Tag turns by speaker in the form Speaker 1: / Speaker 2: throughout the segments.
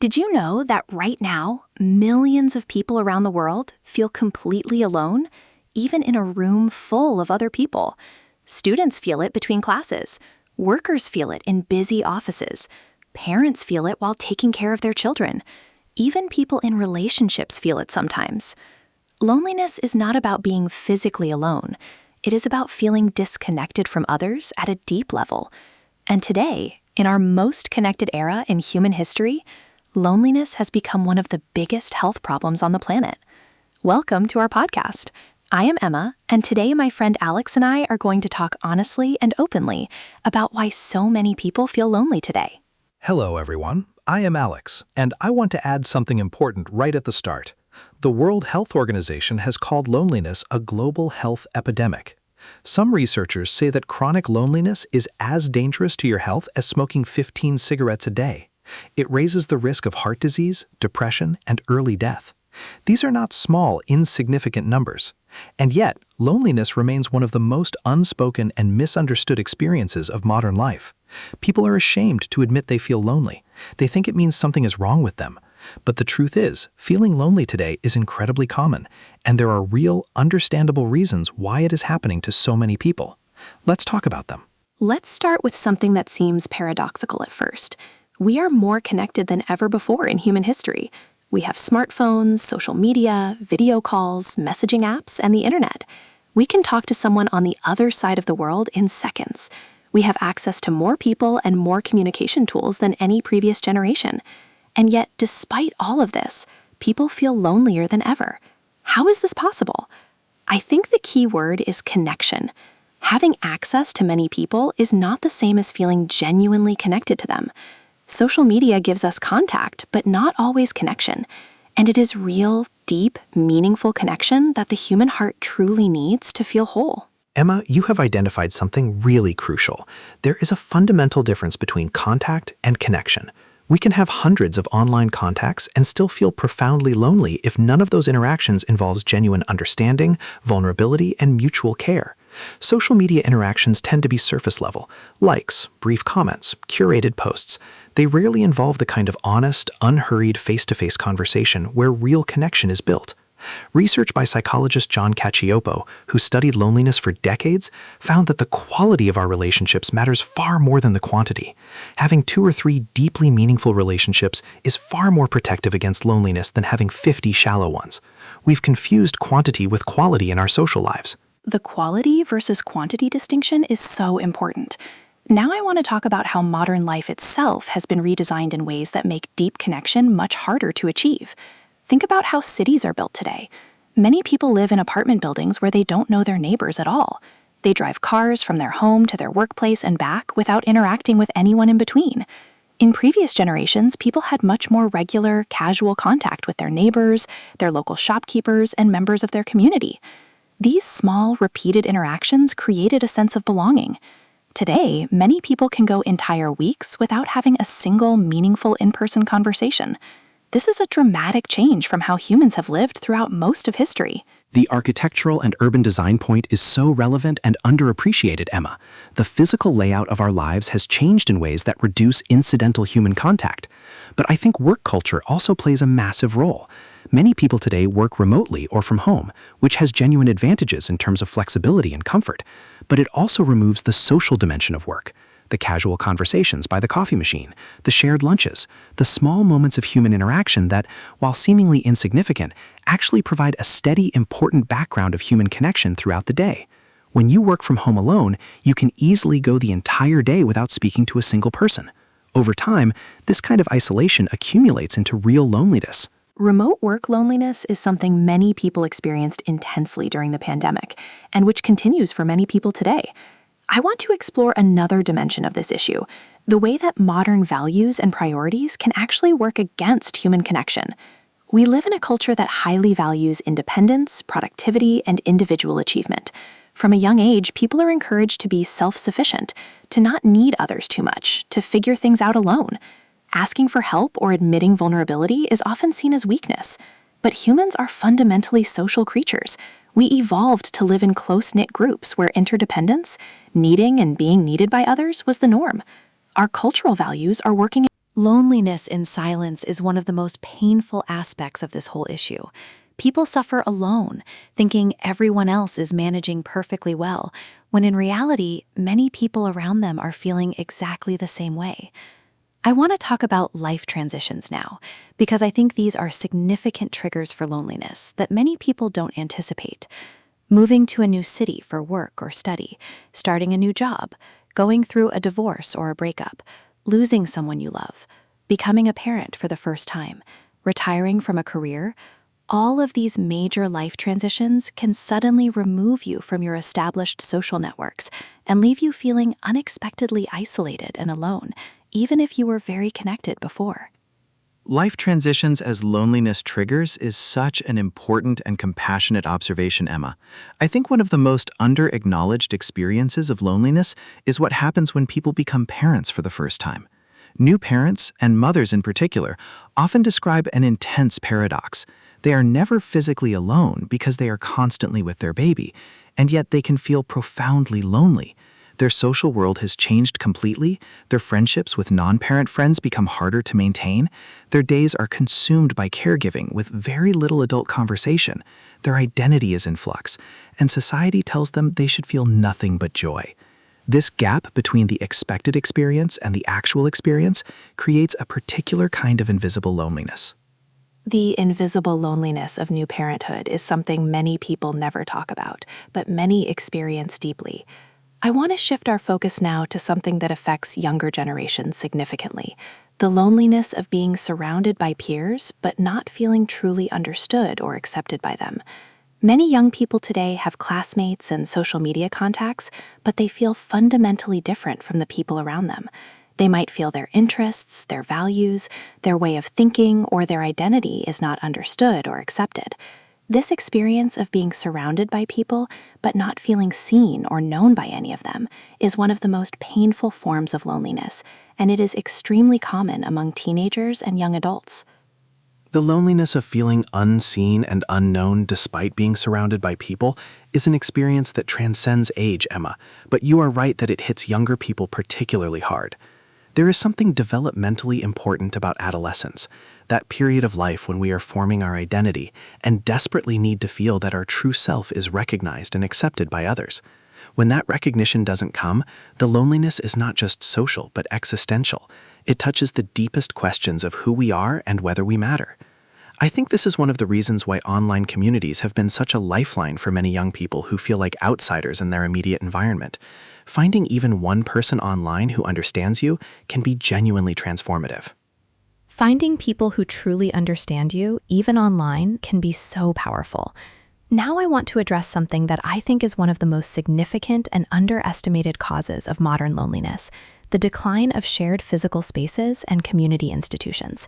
Speaker 1: Did you know that right now, millions of people around the world feel completely alone, even in a room full of other people? Students feel it between classes. Workers feel it in busy offices. Parents feel it while taking care of their children. Even people in relationships feel it sometimes. Loneliness is not about being physically alone. It is about feeling disconnected from others at a deep level. And today, in our most connected era in human history, loneliness has become one of the biggest health problems on the planet. Welcome to our podcast. I am Emma, and today my friend Alex and I are going to talk honestly and openly about why so many people feel lonely today.
Speaker 2: Hello, everyone. I am Alex, and I want to add something important right at the start. The World Health Organization has called loneliness a global health epidemic. Some researchers say that chronic loneliness is as dangerous to your health as smoking 15 cigarettes a day. It raises the risk of heart disease, depression, and early death. These are not small, insignificant numbers. And yet, loneliness remains one of the most unspoken and misunderstood experiences of modern life. People are ashamed to admit they feel lonely. They think it means something is wrong with them. But the truth is, feeling lonely today is incredibly common, and there are real, understandable reasons why it is happening to so many people. Let's talk about them.
Speaker 1: Let's start with something that seems paradoxical at first. We are more connected than ever before in human history. We have smartphones, social media, video calls, messaging apps, and the internet. We can talk to someone on the other side of the world in seconds. We have access to more people and more communication tools than any previous generation. And yet, despite all of this, people feel lonelier than ever. How is this possible? I think the key word is connection. Having access to many people is not the same as feeling genuinely connected to them. Social media gives us contact, but not always connection. And it is real, deep, meaningful connection that the human heart truly needs to feel whole.
Speaker 2: Emma, you have identified something really crucial. There is a fundamental difference between contact and connection. We can have hundreds of online contacts and still feel profoundly lonely if none of those interactions involves genuine understanding, vulnerability, and mutual care. Social media interactions tend to be surface level: likes, brief comments, curated posts. They rarely involve the kind of honest, unhurried face-to-face conversation where real connection is built. Research by psychologist John Cacioppo, who studied loneliness for decades, found that the quality of our relationships matters far more than the quantity. Having 2 or 3 deeply meaningful relationships is far more protective against loneliness than having 50 shallow ones. We've confused quantity with quality in our social lives.
Speaker 1: The quality versus quantity distinction is so important. Now I want to talk about how modern life itself has been redesigned in ways that make deep connection much harder to achieve. Think about how cities are built today. Many people live in apartment buildings where they don't know their neighbors at all. They drive cars from their home to their workplace and back without interacting with anyone in between. In previous generations, people had much more regular, casual contact with their neighbors, their local shopkeepers, and members of their community. These small, repeated interactions created a sense of belonging. Today, many people can go entire weeks without having a single meaningful in-person conversation. This is a dramatic change from how humans have lived throughout most of history.
Speaker 3: The architectural and urban design point is so relevant and underappreciated, Emma. The physical layout of our lives has changed in ways that reduce incidental human contact. But I think work culture also plays a massive role. Many people today work remotely or from home, which has genuine advantages in terms of flexibility and comfort. But it also removes the social dimension of work. The casual conversations by the coffee machine, the shared lunches, the small moments of human interaction that, while seemingly insignificant, actually provide a steady, important background of human connection throughout the day. When you work from home alone, you can easily go the entire day without speaking to a single person. Over time, this kind of isolation accumulates into real loneliness.
Speaker 1: Remote work loneliness is something many people experienced intensely during the pandemic, and which continues for many people today. I want to explore another dimension of this issue, the way that modern values and priorities can actually work against human connection. We live in a culture that highly values independence, productivity, and individual achievement. From a young age, people are encouraged to be self-sufficient, to not need others too much, to figure things out alone. Asking for help or admitting vulnerability is often seen as weakness. But humans are fundamentally social creatures. We evolved to live in close-knit groups where interdependence, needing and being needed by others, was the norm. Our cultural values are working Loneliness in silence is one of the most painful aspects of this whole issue. People suffer alone, thinking everyone else is managing perfectly well, when in reality, many people around them are feeling exactly the same way. I want to talk about life transitions now, because I think these are significant triggers for loneliness that many people don't anticipate. Moving to a new city for work or study, starting a new job, going through a divorce or a breakup, losing someone you love, becoming a parent for the first time, retiring from a career. All of these major life transitions can suddenly remove you from your established social networks and leave you feeling unexpectedly isolated and alone, even if you were very connected before.
Speaker 3: Life transitions as loneliness triggers is such an important and compassionate observation, Emma. I think one of the most under-acknowledged experiences of loneliness is what happens when people become parents for the first time. New parents, and mothers in particular, often describe an intense paradox. They are never physically alone because they are constantly with their baby, and yet they can feel profoundly lonely. Their social world has changed completely, their friendships with non-parent friends become harder to maintain, their days are consumed by caregiving with very little adult conversation, their identity is in flux, and society tells them they should feel nothing but joy. This gap between the expected experience and the actual experience creates a particular kind of invisible loneliness.
Speaker 1: The invisible loneliness of new parenthood is something many people never talk about, but many experience deeply. I want to shift our focus now to something that affects younger generations significantly: the loneliness of being surrounded by peers but not feeling truly understood or accepted by them. Many young people today have classmates and social media contacts, but they feel fundamentally different from the people around them. They might feel their interests, their values, their way of thinking, or their identity is not understood or accepted. This experience of being surrounded by people, but not feeling seen or known by any of them, is one of the most painful forms of loneliness, and it is extremely common among teenagers and young adults.
Speaker 2: The loneliness of feeling unseen and unknown despite being surrounded by people is an experience that transcends age, Emma, but you are right that it hits younger people particularly hard. There is something developmentally important about adolescence, that period of life when we are forming our identity and desperately need to feel that our true self is recognized and accepted by others. When that recognition doesn't come, the loneliness is not just social but existential. It touches the deepest questions of who we are and whether we matter. I think this is one of the reasons why online communities have been such a lifeline for many young people who feel like outsiders in their immediate environment. Finding even one person online who understands you can be genuinely transformative.
Speaker 1: Finding people who truly understand you, even online, can be so powerful. Now I want to address something that I think is one of the most significant and underestimated causes of modern loneliness: the decline of shared physical spaces and community institutions.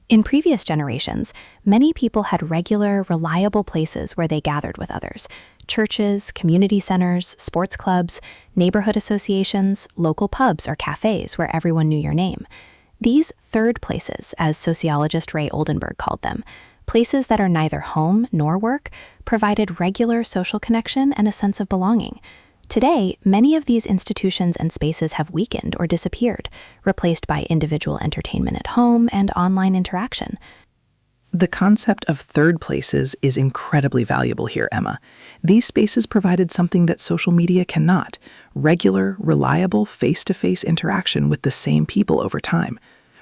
Speaker 1: In previous generations, many people had regular, reliable places where they gathered with others: churches, community centers, sports clubs, neighborhood associations, local pubs or cafes where everyone knew your name. These third places, as sociologist Ray Oldenburg called them, places that are neither home nor work, provided regular social connection and a sense of belonging. Today, many of these institutions and spaces have weakened or disappeared, replaced by individual entertainment at home and online interaction.
Speaker 4: The concept of third places is incredibly valuable here, Emma. These spaces provided something that social media cannot: regular, reliable, face-to-face interaction with the same people over time.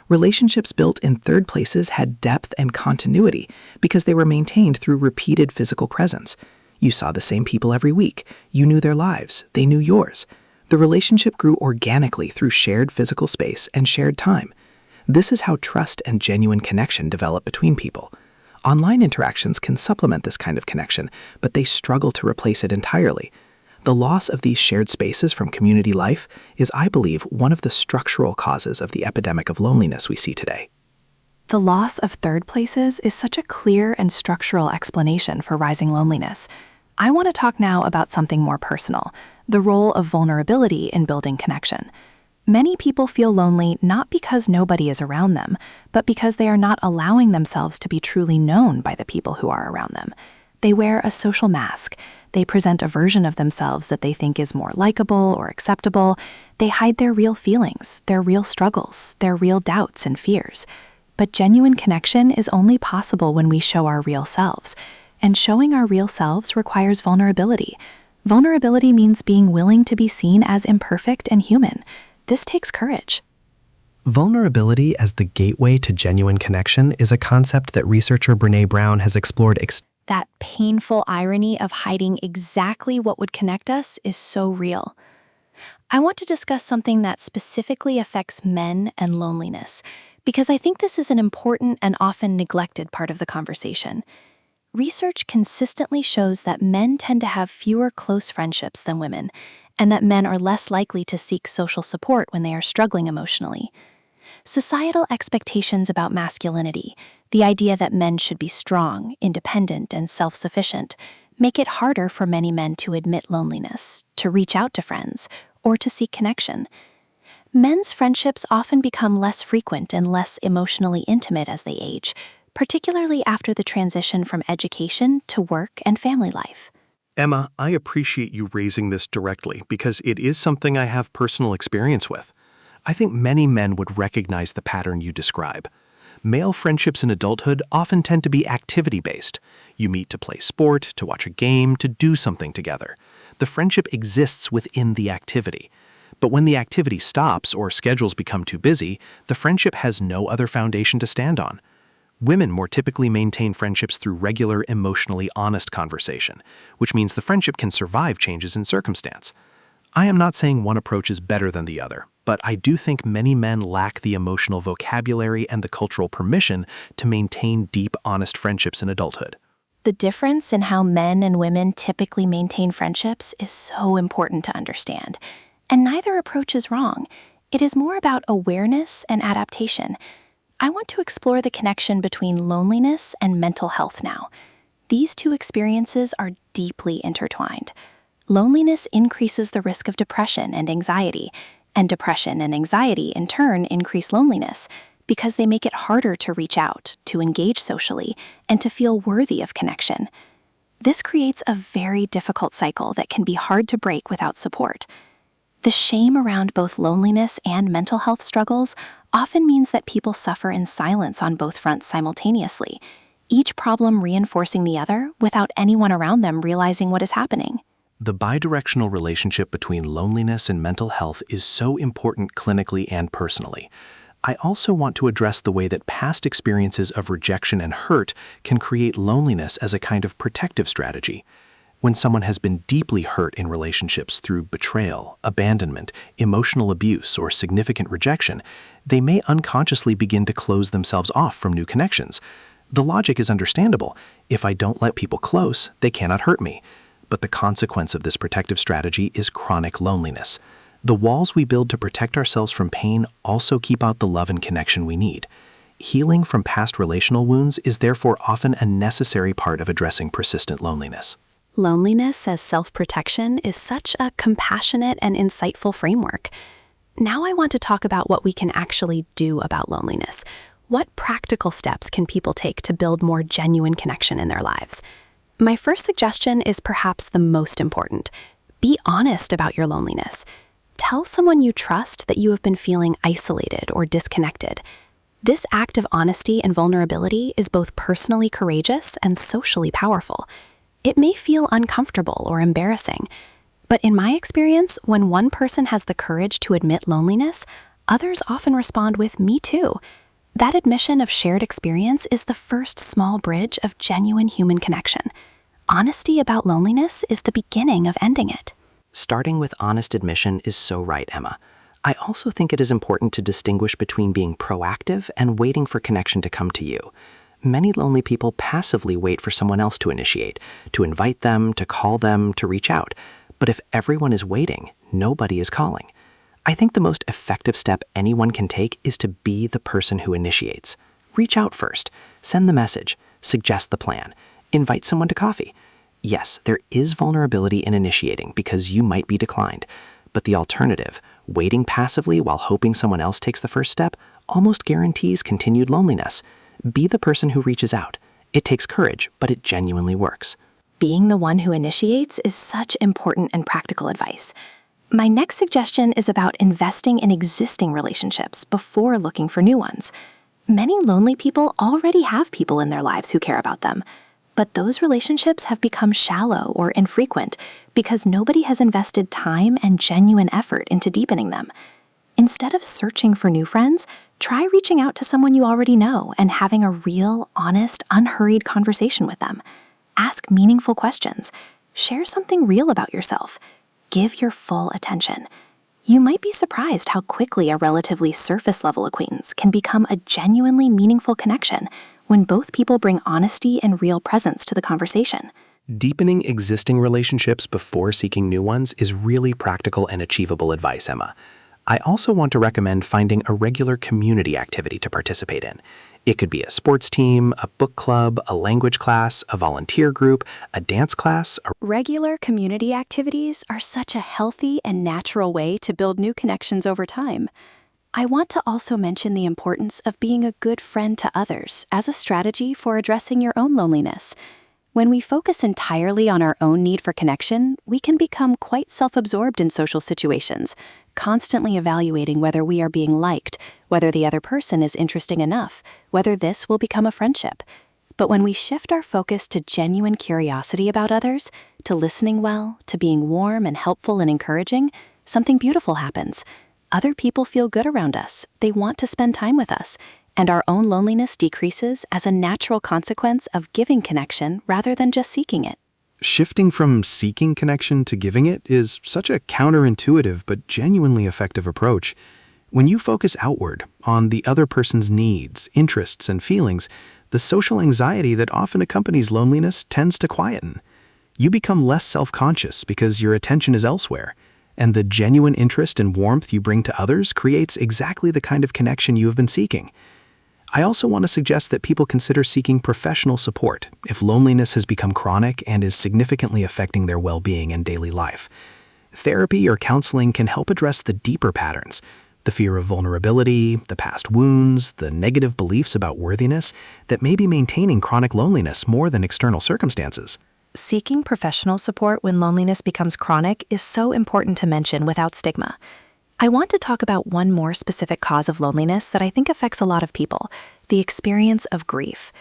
Speaker 4: Relationships built in third places had depth and continuity because they were maintained through repeated physical presence. You saw the same people every week. You knew their lives. They knew yours. The relationship grew organically through shared physical space and shared time. This is how trust and genuine connection develop between people. Online interactions can supplement this kind of connection, but they struggle to replace it entirely. The loss of these shared spaces from community life is, I believe, one of the structural causes of the epidemic of loneliness we see today.
Speaker 1: The loss of third places is such a clear and structural explanation for rising loneliness. I want to talk now about something more personal: the role of vulnerability in building connection. Many people feel lonely not because nobody is around them, but because they are not allowing themselves to be truly known by the people who are around them. They wear a social mask. They present a version of themselves that they think is more likable or acceptable. They hide their real feelings, their real struggles, their real doubts and fears. But genuine connection is only possible when we show our real selves. And showing our real selves requires vulnerability. Vulnerability means being willing to be seen as imperfect and human. This takes courage.
Speaker 3: Vulnerability as the gateway to genuine connection is a concept that researcher Brené Brown has explored
Speaker 1: That painful irony of hiding exactly what would connect us is so real. I want to discuss something that specifically affects men and loneliness, because I think this is an important and often neglected part of the conversation. Research consistently shows that men tend to have fewer close friendships than women, and that men are less likely to seek social support when they are struggling emotionally. Societal expectations about masculinity, the idea that men should be strong, independent, and self-sufficient, make it harder for many men to admit loneliness, to reach out to friends, or to seek connection. Men's friendships often become less frequent and less emotionally intimate as they age, particularly after the transition from education to work and family life.
Speaker 5: Emma, I appreciate you raising this directly because it is something I have personal experience with. I think many men would recognize the pattern you describe. Male friendships in adulthood often tend to be activity-based. You meet to play sport, to watch a game, to do something together. The friendship exists within the activity. But when the activity stops or schedules become too busy, the friendship has no other foundation to stand on. Women more typically maintain friendships through regular, emotionally honest conversation, which means the friendship can survive changes in circumstance. I am not saying one approach is better than the other, but I do think many men lack the emotional vocabulary and the cultural permission to maintain deep, honest friendships in adulthood.
Speaker 1: The difference in how men and women typically maintain friendships is so important to understand. And neither approach is wrong. It is more about awareness and adaptation. I want to explore the connection between loneliness and mental health now. These two experiences are deeply intertwined. Loneliness increases the risk of depression and anxiety, and depression and anxiety in turn increase loneliness because they make it harder to reach out, to engage socially, and to feel worthy of connection. This creates a very difficult cycle that can be hard to break without support. The shame around both loneliness and mental health struggles often means that people suffer in silence on both fronts simultaneously, each problem reinforcing the other without anyone around them realizing what is happening.
Speaker 2: The bidirectional relationship between loneliness and mental health is so important clinically and personally. I also want to address the way that past experiences of rejection and hurt can create loneliness as a kind of protective strategy. When someone has been deeply hurt in relationships through betrayal, abandonment, emotional abuse, or significant rejection, they may unconsciously begin to close themselves off from new connections. The logic is understandable. If I don't let people close, they cannot hurt me. But the consequence of this protective strategy is chronic loneliness. The walls we build to protect ourselves from pain also keep out the love and connection we need. Healing from past relational wounds is therefore often a necessary part of addressing persistent loneliness.
Speaker 1: Loneliness as self-protection is such a compassionate and insightful framework. Now I want to talk about what we can actually do about loneliness. What practical steps can people take to build more genuine connection in their lives? My first suggestion is perhaps the most important. Be honest about your loneliness. Tell someone you trust that you have been feeling isolated or disconnected. This act of honesty and vulnerability is both personally courageous and socially powerful. It may feel uncomfortable or embarrassing, but in my experience, when one person has the courage to admit loneliness, others often respond with "me too." That admission of shared experience is the first small bridge of genuine human connection. Honesty about loneliness is the beginning of ending it.
Speaker 3: Starting with honest admission is so right, Emma. I also think it is important to distinguish between being proactive and waiting for connection to come to you. Many lonely people passively wait for someone else to initiate, to invite them, to call them, to reach out. But if everyone is waiting, nobody is calling. I think the most effective step anyone can take is to be the person who initiates. Reach out first, send the message, suggest the plan, invite someone to coffee. Yes, there is vulnerability in initiating because you might be declined, but the alternative, waiting passively while hoping someone else takes the first step, almost guarantees continued loneliness. Be the person who reaches out. It takes courage, but it genuinely works.
Speaker 1: Being the one who initiates is such important and practical advice. My next suggestion is about investing in existing relationships before looking for new ones. Many lonely people already have people in their lives who care about them, but those relationships have become shallow or infrequent because nobody has invested time and genuine effort into deepening them. Instead of searching for new friends, try reaching out to someone you already know and having a real, honest, unhurried conversation with them. Ask meaningful questions. Share something real about yourself. Give your full attention. You might be surprised how quickly a relatively surface-level acquaintance can become a genuinely meaningful connection when both people bring honesty and real presence to the conversation.
Speaker 2: Deepening existing relationships before seeking new ones is really practical and achievable advice, Emma. I also want to recommend finding a regular community activity to participate in. It could be a sports team, a book club, a language class, a volunteer group, a dance class.
Speaker 1: Regular community activities are such a healthy and natural way to build new connections over time. I want to also mention the importance of being a good friend to others as a strategy for addressing your own loneliness. When we focus entirely on our own need for connection, we can become quite self-absorbed in social situations, constantly evaluating whether we are being liked, whether the other person is interesting enough, whether this will become a friendship. But when we shift our focus to genuine curiosity about others, to listening well, to being warm and helpful and encouraging, something beautiful happens. Other people feel good around us, they want to spend time with us, and our own loneliness decreases as a natural consequence of giving connection rather than just seeking it.
Speaker 3: Shifting from seeking connection to giving it is such a counterintuitive but genuinely effective approach. When you focus outward on the other person's needs, interests, and feelings, the social anxiety that often accompanies loneliness tends to quieten. You become less self-conscious because your attention is elsewhere, and the genuine interest and warmth you bring to others creates exactly the kind of connection you have been seeking. I also want to suggest that people consider seeking professional support if loneliness has become chronic and is significantly affecting their well-being and daily life. Therapy or counseling can help address the deeper patterns, the fear of vulnerability, the past wounds, the negative beliefs about worthiness that may be maintaining chronic loneliness more than external circumstances.
Speaker 1: Seeking professional support when loneliness becomes chronic is so important to mention without stigma. I want to talk about one more specific cause of loneliness that I think affects a lot of people, the experience of grief.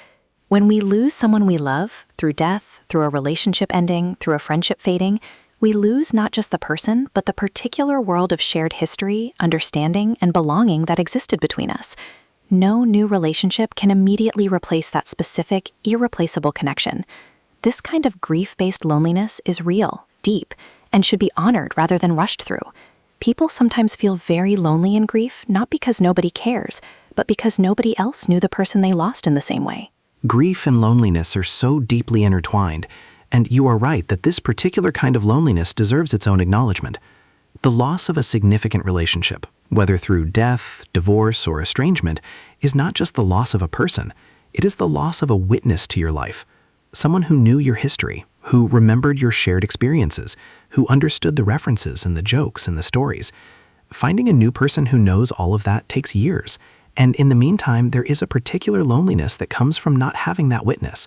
Speaker 1: When we lose someone we love, through death, through a relationship ending, through a friendship fading, we lose not just the person, but the particular world of shared history, understanding, and belonging that existed between us. No new relationship can immediately replace that specific, irreplaceable connection. This kind of grief-based loneliness is real, deep, and should be honored rather than rushed through. People sometimes feel very lonely in grief, not because nobody cares, but because nobody else knew the person they lost in the same way.
Speaker 3: Grief and loneliness are so deeply intertwined, and you are right that this particular kind of loneliness deserves its own acknowledgement. The loss of a significant relationship, whether through death, divorce, or estrangement, is not just the loss of a person, it is the loss of a witness to your life. Someone who knew your history, who remembered your shared experiences, who understood the references and the jokes and the stories. Finding a new person who knows all of that takes years, and in the meantime, there is a particular loneliness that comes from not having that witness.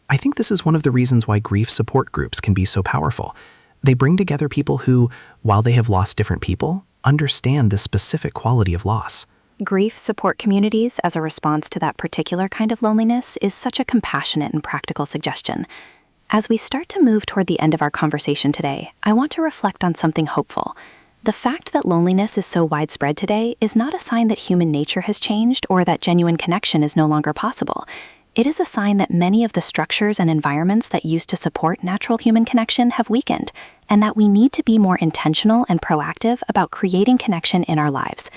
Speaker 3: I think this is one of the reasons why grief support groups can be so powerful. They bring together people who, while they have lost different people, understand the specific quality of loss.
Speaker 1: Grief support communities as a response to that particular kind of loneliness is such a compassionate and practical suggestion. As we start to move toward the end of our conversation today, I want to reflect on something hopeful. The fact that loneliness is so widespread today is not a sign that human nature has changed or that genuine connection is no longer possible. It is a sign that many of the structures and environments that used to support natural human connection have weakened, and that we need to be more intentional and proactive about creating connection in our lives.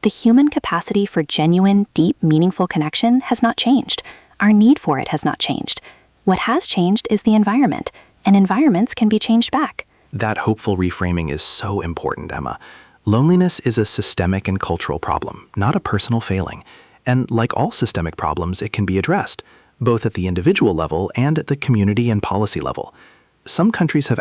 Speaker 1: The human capacity for genuine, deep, meaningful connection has not changed. Our need for it has not changed. What has changed is the environment, and environments can be changed back.
Speaker 2: That hopeful reframing is so important, Emma. Loneliness is a systemic and cultural problem, not a personal failing. And like all systemic problems, it can be addressed, both at the individual level and at the community and policy level. Some countries have